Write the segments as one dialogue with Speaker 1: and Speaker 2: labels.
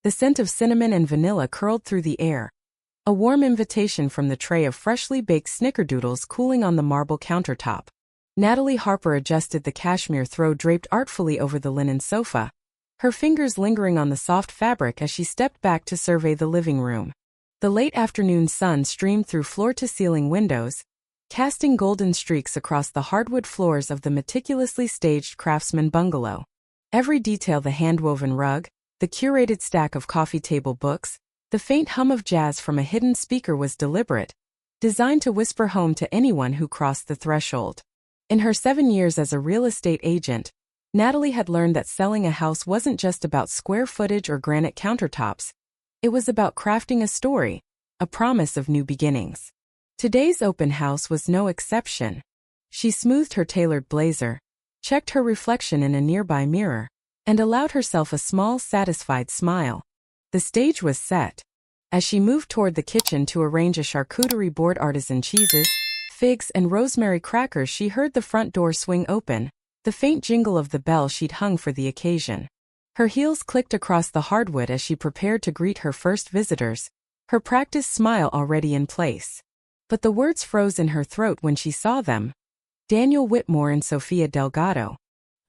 Speaker 1: The scent of cinnamon and vanilla curled through the air. A warm invitation from the tray of freshly baked snickerdoodles cooling on the marble countertop. Natalie Harper adjusted the cashmere throw draped artfully over the linen sofa, her fingers lingering on the soft fabric as she stepped back to survey the living room. The late afternoon sun streamed through floor-to-ceiling windows, casting golden streaks across the hardwood floors of the meticulously staged craftsman bungalow. Every detail, the hand-woven rug, the curated stack of coffee table books, the faint hum of jazz from a hidden speaker was deliberate, designed to whisper home to anyone who crossed the threshold. In her 7 years as a real estate agent, Natalie had learned that selling a house wasn't just about square footage or granite countertops. It was about crafting a story, a promise of new beginnings. Today's open house was no exception. She smoothed her tailored blazer, checked her reflection in a nearby mirror, and allowed herself a small, satisfied smile. The stage was set. As she moved toward the kitchen to arrange a charcuterie board, artisan cheeses, figs, and rosemary crackers, she heard the front door swing open, the faint jingle of the bell she'd hung for the occasion. Her heels clicked across the hardwood as she prepared to greet her first visitors, her practiced smile already in place. But the words froze in her throat when she saw them. Daniel Whitmore and Sophia Delgado.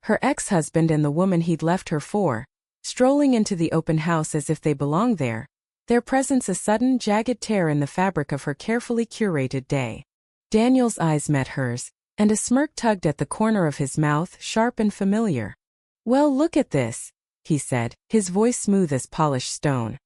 Speaker 1: Her ex-husband and the woman he'd left her for, strolling into the open house as if they belonged there, their presence a sudden, jagged tear in the fabric of her carefully curated day. Daniel's eyes met hers, and a smirk tugged at the corner of his mouth, sharp and familiar. "Well, look at this," he said, his voice smooth as polished stone.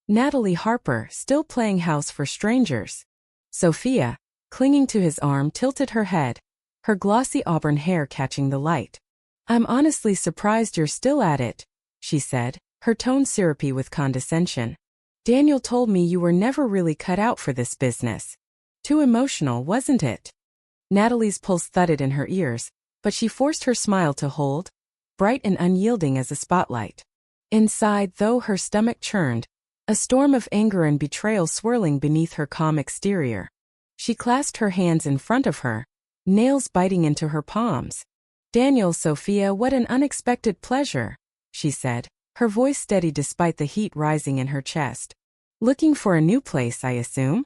Speaker 1: Natalie Harper, still playing house for strangers. Sophia, clinging to his arm, tilted her head, her glossy auburn hair catching the light. "I'm honestly surprised you're still at it," she said, her tone syrupy with condescension. "Daniel told me you were never really cut out for this business. Too emotional, wasn't it?" Natalie's pulse thudded in her ears, but she forced her smile to hold, bright and unyielding as a spotlight. Inside, though, her stomach churned, a storm of anger and betrayal swirling beneath her calm exterior. She clasped her hands in front of her, nails biting into her palms. "Daniel, Sophia, what an unexpected pleasure," she said, her voice steady despite the heat rising in her chest. "Looking for a new place, I assume?"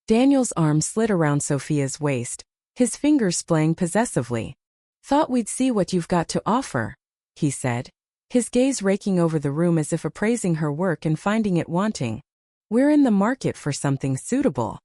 Speaker 1: Daniel's arm slid around Sophia's waist, his fingers playing possessively. "Thought we'd see what you've got to offer," he said, his gaze raking over the room as if appraising her work and finding it wanting. "We're in the market for something suitable."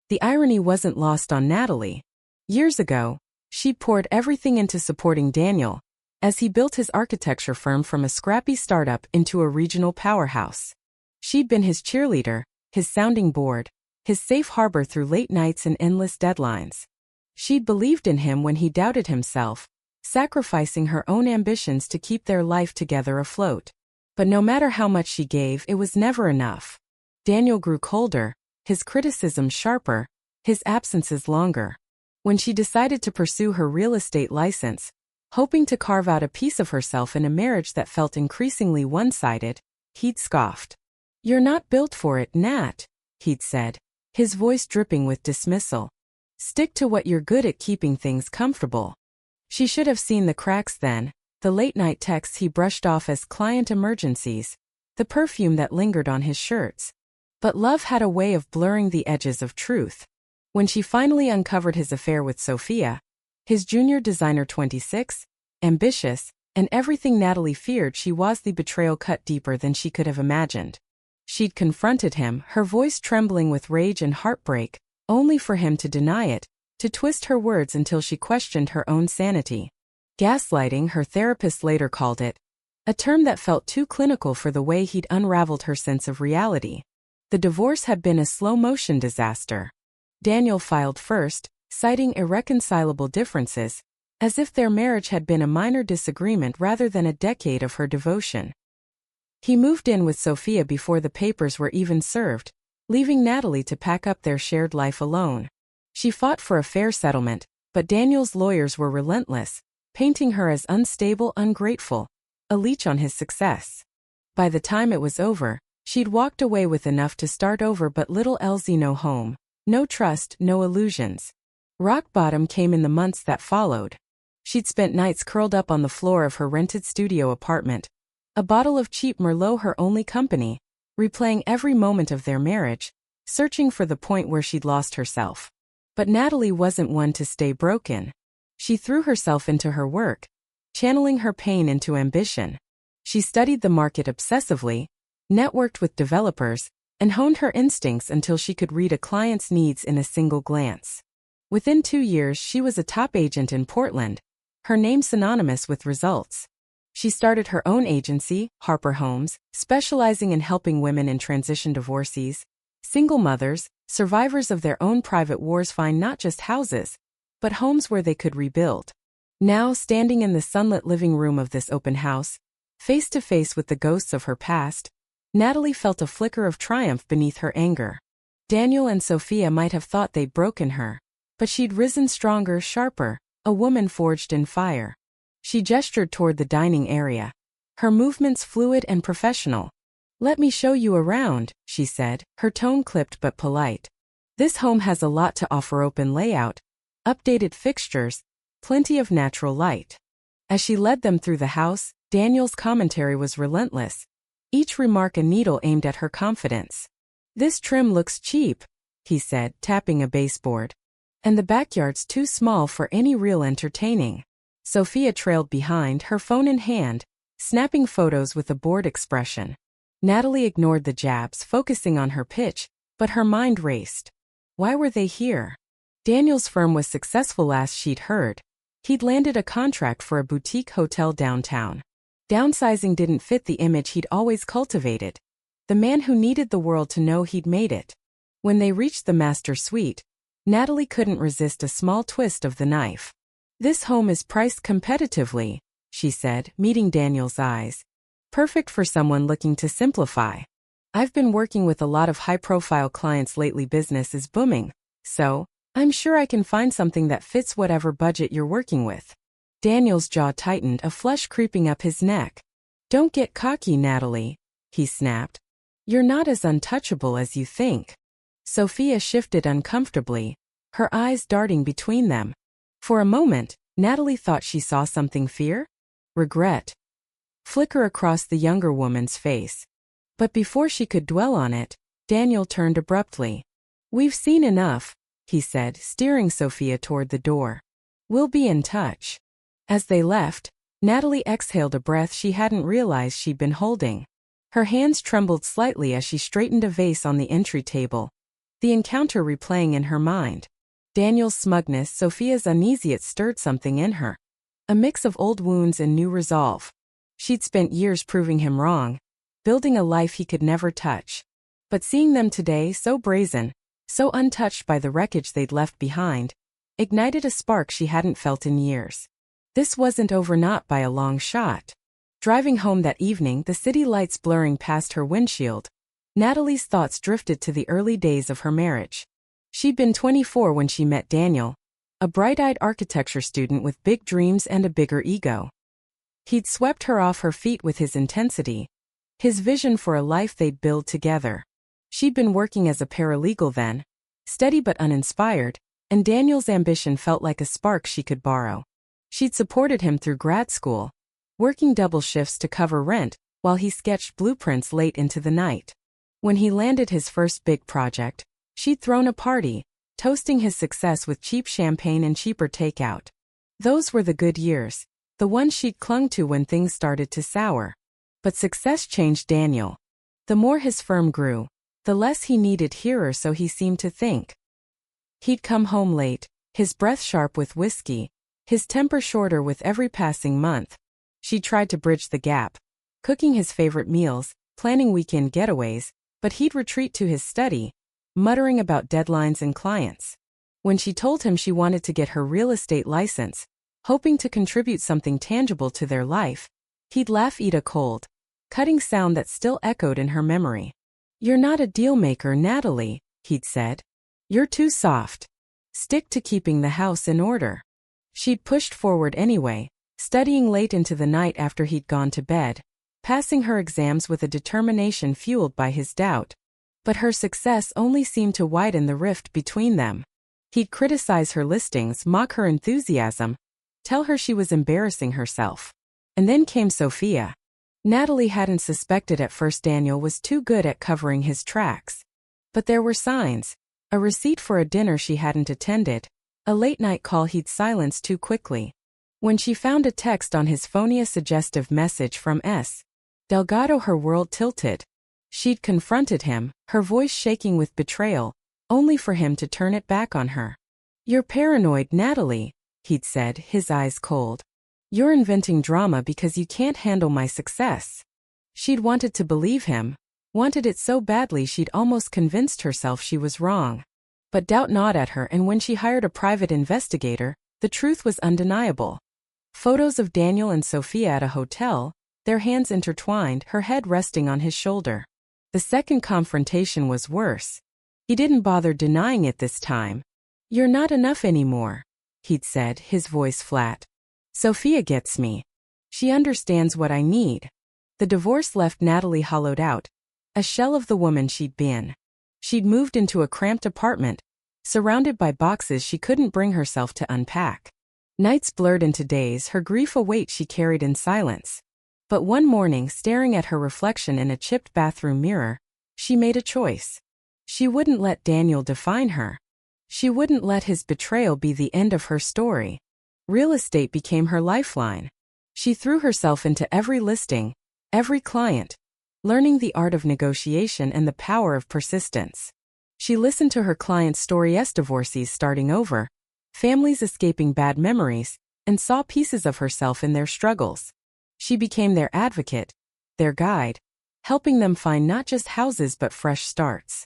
Speaker 1: The irony wasn't lost on Natalie. Years ago, she'd poured everything into supporting Daniel, as he built his architecture firm from a scrappy startup into a regional powerhouse. She'd been his cheerleader, his sounding board, his safe harbor through late nights and endless deadlines. She'd believed in him when he doubted himself, sacrificing her own ambitions to keep their life together afloat. But no matter how much she gave, it was never enough. Daniel grew colder, his criticisms sharper, his absences longer. When she decided to pursue her real estate license, hoping to carve out a piece of herself in a marriage that felt increasingly one-sided, he'd scoffed. "You're not built for it, Nat," he'd said, his voice dripping with dismissal. "Stick to what you're good at, keeping things comfortable." She should have seen the cracks then, the late-night texts he brushed off as client emergencies, the perfume that lingered on his shirts. But love had a way of blurring the edges of truth. When she finally uncovered his affair with Sophia, his junior designer 26, ambitious, and everything Natalie feared, she was the betrayal cut deeper than she could have imagined. She'd confronted him, her voice trembling with rage and heartbreak, only for him to deny it, to twist her words until she questioned her own sanity. Gaslighting, her therapist later called it, a term that felt too clinical for the way he'd unraveled her sense of reality. The divorce had been a slow-motion disaster. Daniel filed first, citing irreconcilable differences, as if their marriage had been a minor disagreement rather than a decade of her devotion. He moved in with Sophia before the papers were even served, leaving Natalie to pack up their shared life alone. She fought for a fair settlement, but Daniel's lawyers were relentless, painting her as unstable, ungrateful, a leech on his success. By the time it was over, she'd walked away with enough to start over, but little else: no home, no trust, no illusions. Rock bottom came in the months that followed. She'd spent nights curled up on the floor of her rented studio apartment, a bottle of cheap Merlot her only company, replaying every moment of their marriage, searching for the point where she'd lost herself. But Natalie wasn't one to stay broken. She threw herself into her work, channeling her pain into ambition. She studied the market obsessively, networked with developers, and honed her instincts until she could read a client's needs in a single glance. Within 2 years, she was a top agent in Portland, her name synonymous with results. She started her own agency, Harper Homes, specializing in helping women in transition divorcees, single mothers, survivors of their own private wars find not just houses, but homes where they could rebuild. Now, standing in the sunlit living room of this open house, face to face with the ghosts of her past, Natalie felt a flicker of triumph beneath her anger. Daniel and Sophia might have thought they'd broken her, but she'd risen stronger, sharper, a woman forged in fire. She gestured toward the dining area, her movements fluid and professional. "Let me show you around," she said, her tone clipped but polite. "This home has a lot to offer: open layout, updated fixtures, plenty of natural light." As she led them through the house, Daniel's commentary was relentless, each remark a needle aimed at her confidence. "This trim looks cheap," he said, tapping a baseboard. "And the backyard's too small for any real entertaining." Sophia trailed behind, her phone in hand, snapping photos with a bored expression. Natalie ignored the jabs, focusing on her pitch, but her mind raced. Why were they here? Daniel's firm was successful, last she'd heard. He'd landed a contract for a boutique hotel downtown. Downsizing didn't fit the image he'd always cultivated. The man who needed the world to know he'd made it. When they reached the master suite, Natalie couldn't resist a small twist of the knife. "This home is priced competitively," she said, meeting Daniel's eyes. "Perfect for someone looking to simplify. I've been working with a lot of high-profile clients lately. Business is booming, so I'm sure I can find something that fits whatever budget you're working with." Daniel's jaw tightened, a flush creeping up his neck. "Don't get cocky, Natalie," he snapped. "You're not as untouchable as you think." Sophia shifted uncomfortably, her eyes darting between them. For a moment, Natalie thought she saw something: fear, regret, flicker across the younger woman's face. But before she could dwell on it, Daniel turned abruptly. "We've seen enough," he said, steering Sophia toward the door. "We'll be in touch." As they left, Natalie exhaled a breath she hadn't realized she'd been holding. Her hands trembled slightly as she straightened a vase on the entry table, the encounter replaying in her mind. Daniel's smugness, Sophia's uneasy, it stirred something in her. A mix of old wounds and new resolve. She'd spent years proving him wrong, building a life he could never touch. But seeing them today, so brazen, so untouched by the wreckage they'd left behind, ignited a spark she hadn't felt in years. This wasn't over, not by a long shot. Driving home that evening, the city lights blurring past her windshield, Natalie's thoughts drifted to the early days of her marriage. She'd been 24 when she met Daniel, a bright-eyed architecture student with big dreams and a bigger ego. He'd swept her off her feet with his intensity, his vision for a life they'd build together. She'd been working as a paralegal then, steady but uninspired, and Daniel's ambition felt like a spark she could borrow. She'd supported him through grad school, working double shifts to cover rent while he sketched blueprints late into the night. When he landed his first big project, she'd thrown a party, toasting his success with cheap champagne and cheaper takeout. Those were the good years, the ones she'd clung to when things started to sour. But success changed Daniel. The more his firm grew, the less he needed her, so he seemed to think. He'd come home late, his breath sharp with whiskey, his temper shorter with every passing month. She tried to bridge the gap, cooking his favorite meals, planning weekend getaways, but he'd retreat to his study, muttering about deadlines and clients. When she told him she wanted to get her real estate license, hoping to contribute something tangible to their life, he'd laugh, eat a cold, cutting sound that still echoed in her memory. "You're not a deal maker, Natalie," he'd said. "You're too soft. Stick to keeping the house in order." She'd pushed forward anyway, studying late into the night after he'd gone to bed, passing her exams with a determination fueled by his doubt. But her success only seemed to widen the rift between them. He'd criticize her listings, mock her enthusiasm, tell her she was embarrassing herself. And then came Sophia. Natalie hadn't suspected at first Daniel was too good at covering his tracks. But there were signs. A receipt for a dinner she hadn't attended. A late-night call he'd silenced too quickly. When she found a text on his phony, a suggestive message from S. Delgado, her world tilted. She'd confronted him, her voice shaking with betrayal, only for him to turn it back on her. "You're paranoid, Natalie," he'd said, his eyes cold. "You're inventing drama because you can't handle my success." She'd wanted to believe him, wanted it so badly she'd almost convinced herself she was wrong. But doubt gnawed at her, and when she hired a private investigator, the truth was undeniable. Photos of Daniel and Sophia at a hotel, their hands intertwined, her head resting on his shoulder. The second confrontation was worse. He didn't bother denying it this time. "You're not enough anymore," he'd said, his voice flat. "Sophia gets me. She understands what I need." The divorce left Natalie hollowed out, a shell of the woman she'd been. She'd moved into a cramped apartment, surrounded by boxes she couldn't bring herself to unpack. Nights blurred into days, her grief a weight she carried in silence. But one morning, staring at her reflection in a chipped bathroom mirror, she made a choice. She wouldn't let Daniel define her. She wouldn't let his betrayal be the end of her story. Real estate became her lifeline. She threw herself into every listing, every client, learning the art of negotiation and the power of persistence. She listened to her clients' stories, divorcees starting over, families escaping bad memories, and saw pieces of herself in their struggles. She became their advocate, their guide, helping them find not just houses but fresh starts.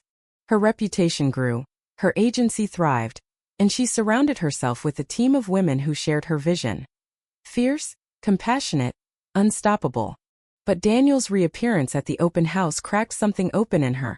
Speaker 1: Her reputation grew, her agency thrived, and she surrounded herself with a team of women who shared her vision. Fierce, compassionate, unstoppable. But Daniel's reappearance at the open house cracked something open in her.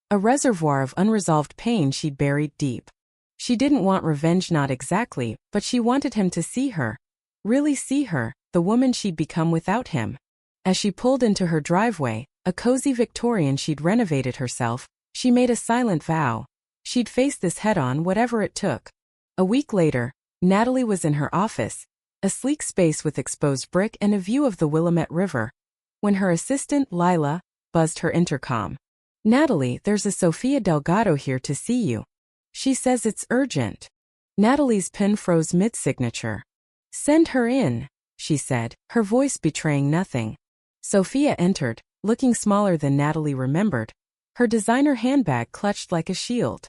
Speaker 1: A reservoir of unresolved pain she'd buried deep. She didn't want revenge, not exactly, but she wanted him to see her. Really see her, the woman she'd become without him. As she pulled into her driveway, a cozy Victorian she'd renovated herself, she made a silent vow. She'd face this head-on, whatever it took. A week later, Natalie was in her office, a sleek space with exposed brick and a view of the Willamette River, when her assistant, Lila, buzzed her intercom. "Natalie, there's a Sophia Delgado here to see you. She says it's urgent." Natalie's pen froze mid-signature. "Send her in," she said, her voice betraying nothing. Sophia entered, looking smaller than Natalie remembered, her designer handbag clutched like a shield.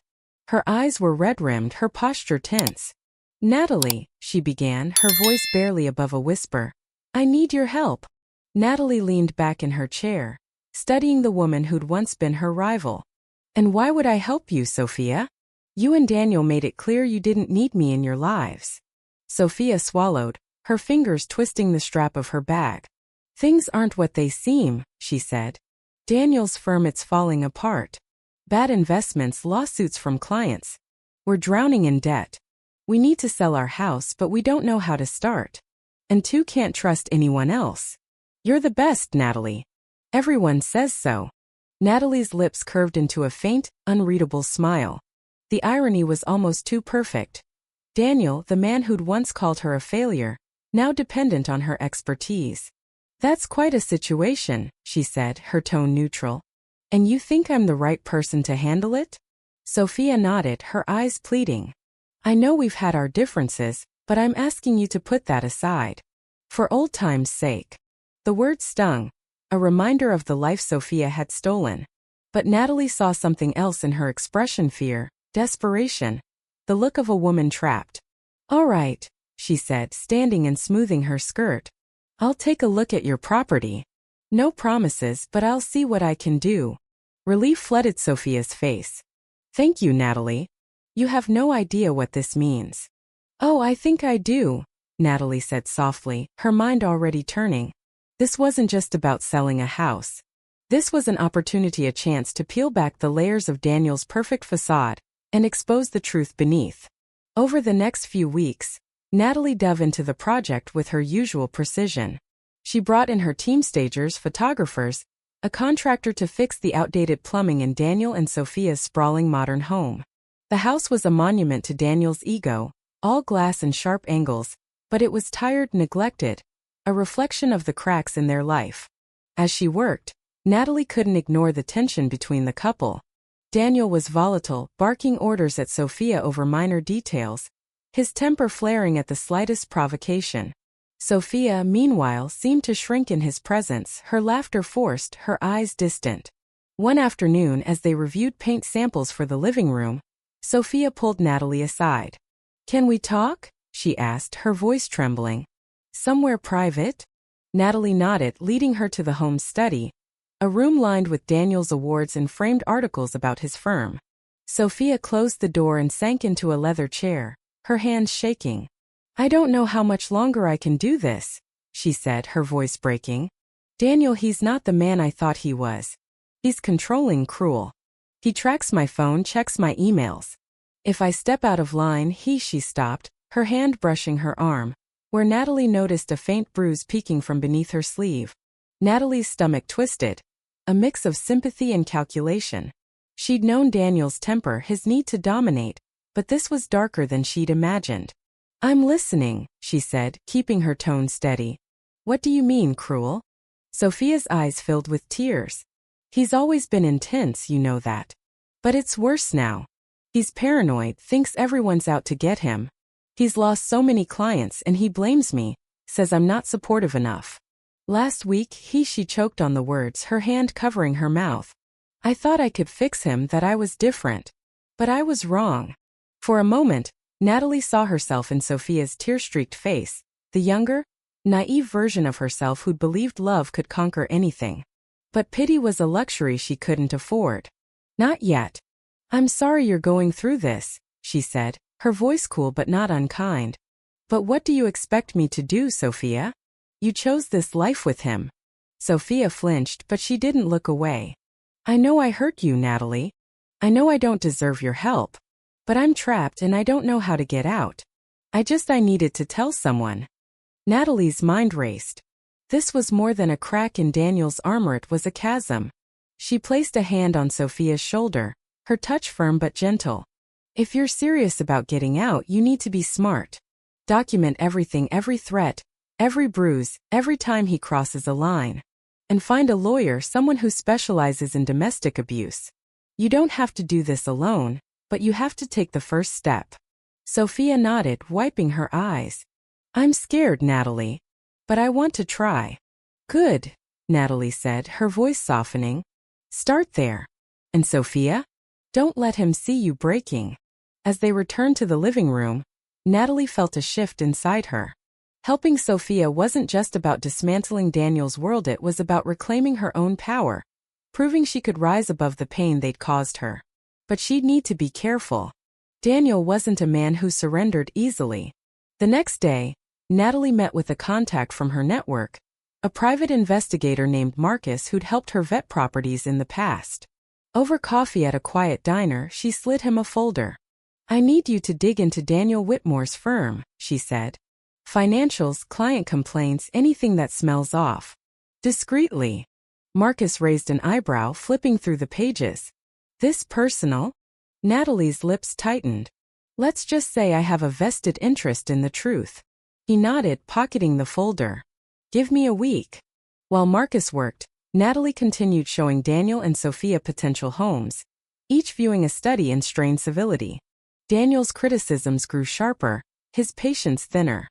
Speaker 1: Her eyes were red-rimmed, her posture tense. "Natalie," she began, her voice barely above a whisper. "I need your help." Natalie leaned back in her chair, studying the woman who'd once been her rival. "And why would I help you, Sophia? You and Daniel made it clear you didn't need me in your lives." Sophia swallowed, her fingers twisting the strap of her bag. "Things aren't what they seem," she said. "Daniel's firm, it's falling apart. Bad investments, lawsuits from clients. We're drowning in debt. We need to sell our house, but we don't know how to start. And two, can't trust anyone else. You're the best, Natalie. Everyone says so." Natalie's lips curved into a faint, unreadable smile. The irony was almost too perfect. Daniel, the man who'd once called her a failure, now dependent on her expertise. "That's quite a situation," she said, her tone neutral. "And you think I'm the right person to handle it?" Sophia nodded, her eyes pleading. "I know we've had our differences, but I'm asking you to put that aside. For old time's sake." The word stung, a reminder of the life Sophia had stolen. But Natalie saw something else in her expression: fear, desperation, the look of a woman trapped. "All right," she said, standing and smoothing her skirt. "I'll take a look at your property. No promises, but I'll see what I can do." Relief flooded Sophia's face. "Thank you, Natalie. You have no idea what this means." "Oh, I think I do," Natalie said softly, her mind already turning. This wasn't just about selling a house. This was an opportunity, a chance to peel back the layers of Daniel's perfect facade and expose the truth beneath. Over the next few weeks, Natalie dove into the project with her usual precision. She brought in her team: stagers, photographers, a contractor to fix the outdated plumbing in Daniel and Sophia's sprawling modern home. The house was a monument to Daniel's ego, all glass and sharp angles, but it was tired, neglected, a reflection of the cracks in their life. As she worked, Natalie couldn't ignore the tension between the couple. Daniel was volatile, barking orders at Sophia over minor details, his temper flaring at the slightest provocation. Sophia, meanwhile, seemed to shrink in his presence, her laughter forced, her eyes distant. One afternoon, as they reviewed paint samples for the living room, Sophia pulled Natalie aside. "Can we talk?" she asked, her voice trembling. "Somewhere private?" Natalie nodded, leading her to the home study, a room lined with Daniel's awards and framed articles about his firm. Sophia closed the door and sank into a leather chair, her hands shaking. "I don't know how much longer I can do this," she said, her voice breaking. "Daniel, he's not the man I thought he was. He's controlling, cruel. He tracks my phone, checks my emails. If I step out of line, she stopped, her hand brushing her arm, where Natalie noticed a faint bruise peeking from beneath her sleeve. Natalie's stomach twisted, a mix of sympathy and calculation. She'd known Daniel's temper, his need to dominate, but this was darker than she'd imagined. "I'm listening," she said, keeping her tone steady. "What do you mean, cruel?" Sophia's eyes filled with tears. "He's always been intense, you know that. But it's worse now. He's paranoid, thinks everyone's out to get him. He's lost so many clients and he blames me, says I'm not supportive enough. Last week, she choked on the words, her hand covering her mouth. I thought I could fix him, that I was different. But I was wrong." For a moment, Natalie saw herself in Sophia's tear-streaked face, the younger, naive version of herself who'd believed love could conquer anything. But pity was a luxury she couldn't afford. "Not yet. I'm sorry you're going through this," she said, her voice cool but not unkind. "But what do you expect me to do, Sophia? You chose this life with him." Sophia flinched, but she didn't look away. "I know I hurt you, Natalie. I know I don't deserve your help. But I'm trapped and I don't know how to get out. I needed to tell someone." Natalie's mind raced. This was more than a crack in Daniel's armor, it was a chasm. She placed a hand on Sophia's shoulder, her touch firm but gentle. "If you're serious about getting out, you need to be smart. Document everything, every threat, every bruise, every time he crosses a line. And find a lawyer, someone who specializes in domestic abuse. You don't have to do this alone, but you have to take the first step." Sophia nodded, wiping her eyes. "I'm scared, Natalie. But I want to try." "Good," Natalie said, her voice softening. "Start there. And Sophia? Don't let him see you breaking." As they returned to the living room, Natalie felt a shift inside her. Helping Sophia wasn't just about dismantling Daniel's world, it was about reclaiming her own power, proving she could rise above the pain they'd caused her. But she'd need to be careful. Daniel wasn't a man who surrendered easily. The next day, Natalie met with a contact from her network, a private investigator named Marcus who'd helped her vet properties in the past. Over coffee at a quiet diner, she slid him a folder. "I need you to dig into Daniel Whitmore's firm," she said. "Financials, client complaints, anything that smells off." Discreetly. Marcus raised an eyebrow, flipping through the pages. "This personal?" Natalie's lips tightened. "Let's just say I have a vested interest in the truth." He nodded, pocketing the folder. "Give me a week." While Marcus worked, Natalie continued showing Daniel and Sophia potential homes, each viewing a study in strained civility. Daniel's criticisms grew sharper, his patience thinner.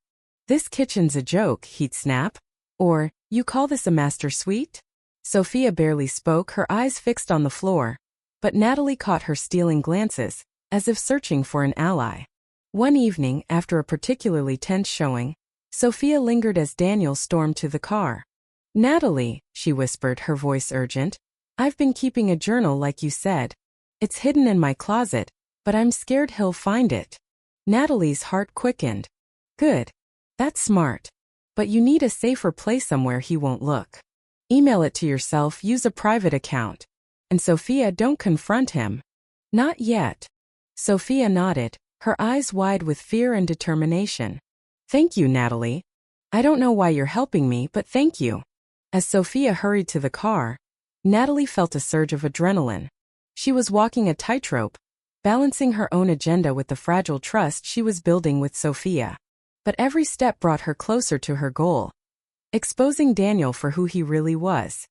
Speaker 1: "This kitchen's a joke," he'd snap. Or, "You call this a master suite?" Sophia barely spoke, her eyes fixed on the floor. But Natalie caught her stealing glances, as if searching for an ally. One evening, after a particularly tense showing, Sophia lingered as Daniel stormed to the car. "Natalie," she whispered, her voice urgent, "I've been keeping a journal like you said. It's hidden in my closet, but I'm scared he'll find it." Natalie's heart quickened. "Good. That's smart. But you need a safer place somewhere he won't look. Email it to yourself, use a private account. And Sophia, don't confront him." "Not yet." Sophia nodded, her eyes wide with fear and determination. "Thank you, Natalie. I don't know why you're helping me, but thank you." As Sophia hurried to the car, Natalie felt a surge of adrenaline. She was walking a tightrope, balancing her own agenda with the fragile trust she was building with Sophia. But every step brought her closer to her goal, exposing Daniel for who he really was.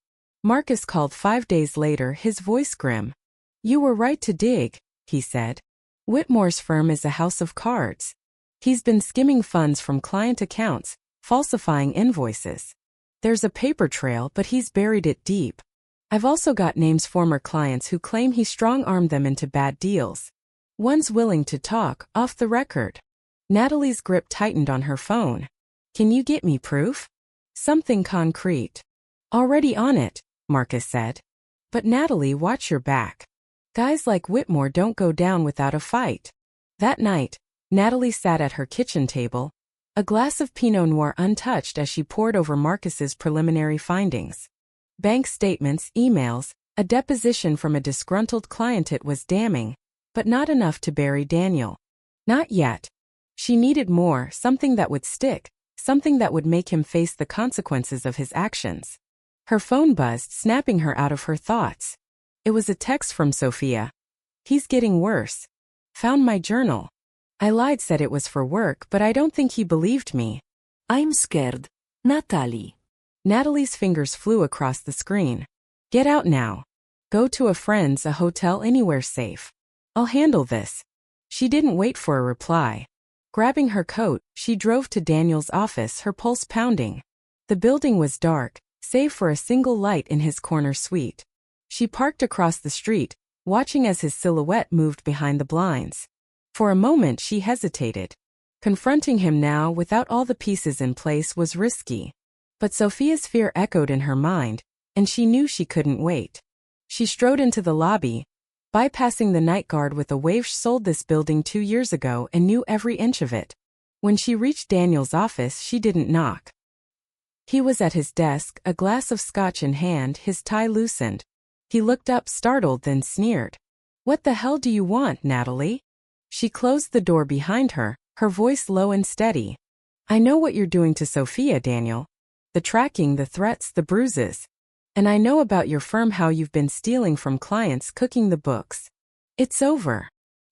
Speaker 1: Marcus called 5 days later, his voice grim. You were right to dig, he said. Whitmore's firm is a house of cards. He's been skimming funds from client accounts, falsifying invoices. There's a paper trail, but he's buried it deep. I've also got names former clients who claim he strong-armed them into bad deals. One's willing to talk, off the record. Natalie's grip tightened on her phone. Can you get me proof? Something concrete. Already on it, Marcus said. But Natalie, watch your back. Guys like Whitmore don't go down without a fight. That night, Natalie sat at her kitchen table, a glass of Pinot Noir untouched as she pored over Marcus's preliminary findings. Bank statements, emails, a deposition from a disgruntled client. It was damning, but not enough to bury Daniel. Not yet. She needed more, something that would stick, something that would make him face the consequences of his actions. Her phone buzzed, snapping her out of her thoughts. It was a text from Sophia. He's getting worse. Found my journal. I lied, said it was for work, but I don't think he believed me.
Speaker 2: I'm scared. Natalie.
Speaker 1: Natalie's fingers flew across the screen. Get out now. Go to a friend's, a hotel, anywhere safe. I'll handle this. She didn't wait for a reply. Grabbing her coat, she drove to Daniel's office, her pulse pounding. The building was dark, save for a single light in his corner suite. She parked across the street, watching as his silhouette moved behind the blinds. For a moment she hesitated. Confronting him now without all the pieces in place was risky. But Sophia's fear echoed in her mind, and she knew she couldn't wait. She strode into the lobby, bypassing the night guard with a wave. She sold this building 2 years ago and knew every inch of it. When she reached Daniel's office, she didn't knock. He was at his desk, a glass of scotch in hand, his tie loosened. He looked up, startled, then sneered. What the hell do you want, Natalie? She closed the door behind her, her voice low and steady. I know what you're doing to Sophia, Daniel. The tracking, the threats, the bruises. And I know about your firm, how you've been stealing from clients, cooking the books. It's over.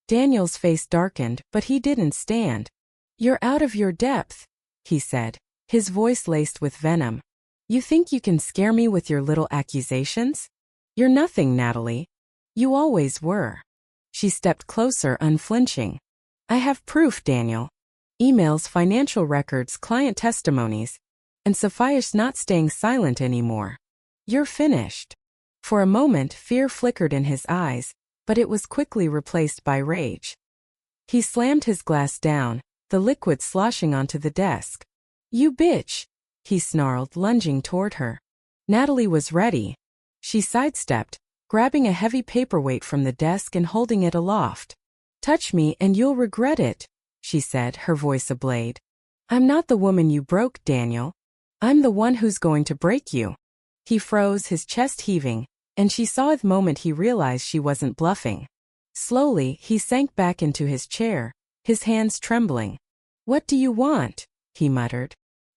Speaker 1: Daniel's face darkened, but he didn't stand. You're out of your depth, he said, his voice laced with venom. You think you can scare me with your little accusations? You're nothing, Natalie. You always were. She stepped closer, unflinching. I have proof, Daniel. Emails, financial records, client testimonies. And Sophia's not staying silent anymore. You're finished. For a moment, fear flickered in his eyes, but it was quickly replaced by rage. He slammed his glass down, the liquid sloshing onto the desk. You bitch, he snarled, lunging toward her. Natalie was ready. She sidestepped, grabbing a heavy paperweight from the desk and holding it aloft. Touch me and you'll regret it, she said, her voice ablaze. I'm not the woman you broke, Daniel. I'm the one who's going to break you. He froze, his chest heaving, and she saw the moment he realized she wasn't bluffing. Slowly, he sank back into his chair, his hands trembling. What do you want? He muttered.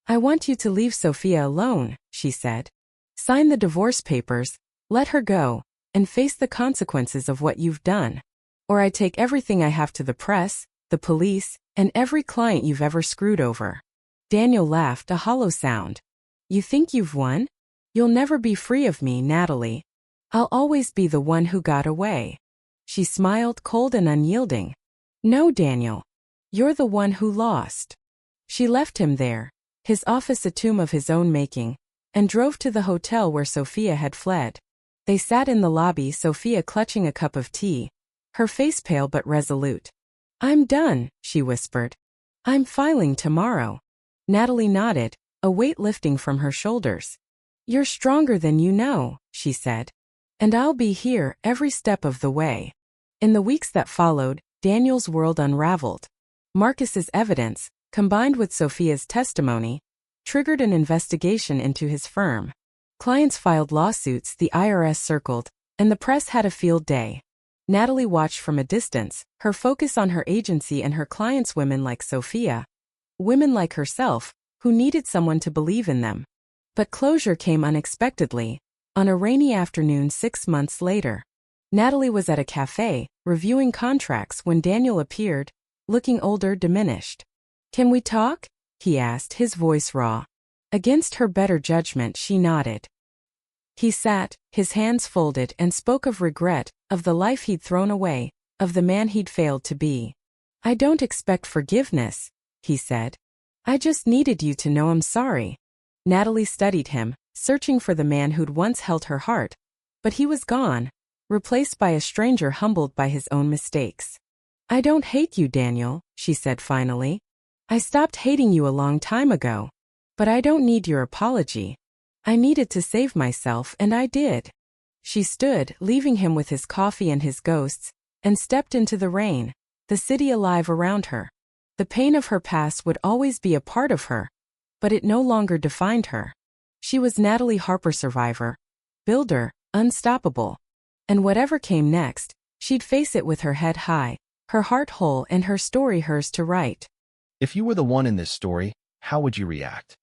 Speaker 1: I want you to leave Sophia alone, she said. Sign the divorce papers, let her go, and face the consequences of what you've done. Or I take everything I have to the press, the police, and every client you've ever screwed over. Daniel laughed, a hollow sound. You think you've won? You'll never be free of me, Natalie. I'll always be the one who got away. She smiled, cold and unyielding. No, Daniel. You're the one who lost. She left him there, his office a tomb of his own making, and drove to the hotel where Sophia had fled. They sat in the lobby, Sophia clutching a cup of tea, her face pale but resolute. I'm done, she whispered. I'm filing tomorrow. Natalie nodded, a weight lifting from her shoulders. You're stronger than you know, she said. And I'll be here every step of the way. In the weeks that followed, Daniel's world unraveled. Marcus's evidence, combined with Sophia's testimony, triggered an investigation into his firm. Clients filed lawsuits, the IRS circled, and the press had a field day. Natalie watched from a distance, her focus on her agency and her clients, women like Sophia. Women like herself, who needed someone to believe in them. But closure came unexpectedly, on a rainy afternoon 6 months later. Natalie was at a cafe, reviewing contracts when Daniel appeared, looking older, diminished. Can we talk? He asked, his voice raw. Against her better judgment, she nodded. He sat, his hands folded, and spoke of regret, of the life he'd thrown away, of the man he'd failed to be. "I don't expect forgiveness," he said. "I just needed you to know I'm sorry." Natalie studied him, searching for the man who'd once held her heart. But he was gone, replaced by a stranger humbled by his own mistakes. "I don't hate you, Daniel," she said finally. "I stopped hating you a long time ago. But I don't need your apology. I needed to save myself, and I did." She stood, leaving him with his coffee and his ghosts, and stepped into the rain, the city alive around her. The pain of her past would always be a part of her, but it no longer defined her. She was Natalie Harper, survivor, builder, unstoppable. And whatever came next, she'd face it with her head high, her heart whole, and her story hers to write.
Speaker 3: If you were the one in this story, how would you react?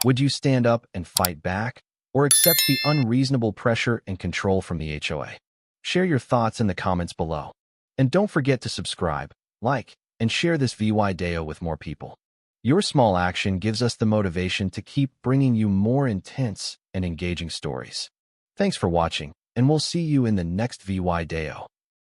Speaker 3: Would you stand up and fight back, or accept the unreasonable pressure and control from the HOA? Share your thoughts in the comments below. And don't forget to subscribe, like, and share this video with more people. Your small action gives us the motivation to keep bringing you more intense and engaging stories. Thanks for watching, and we'll see you in the next video.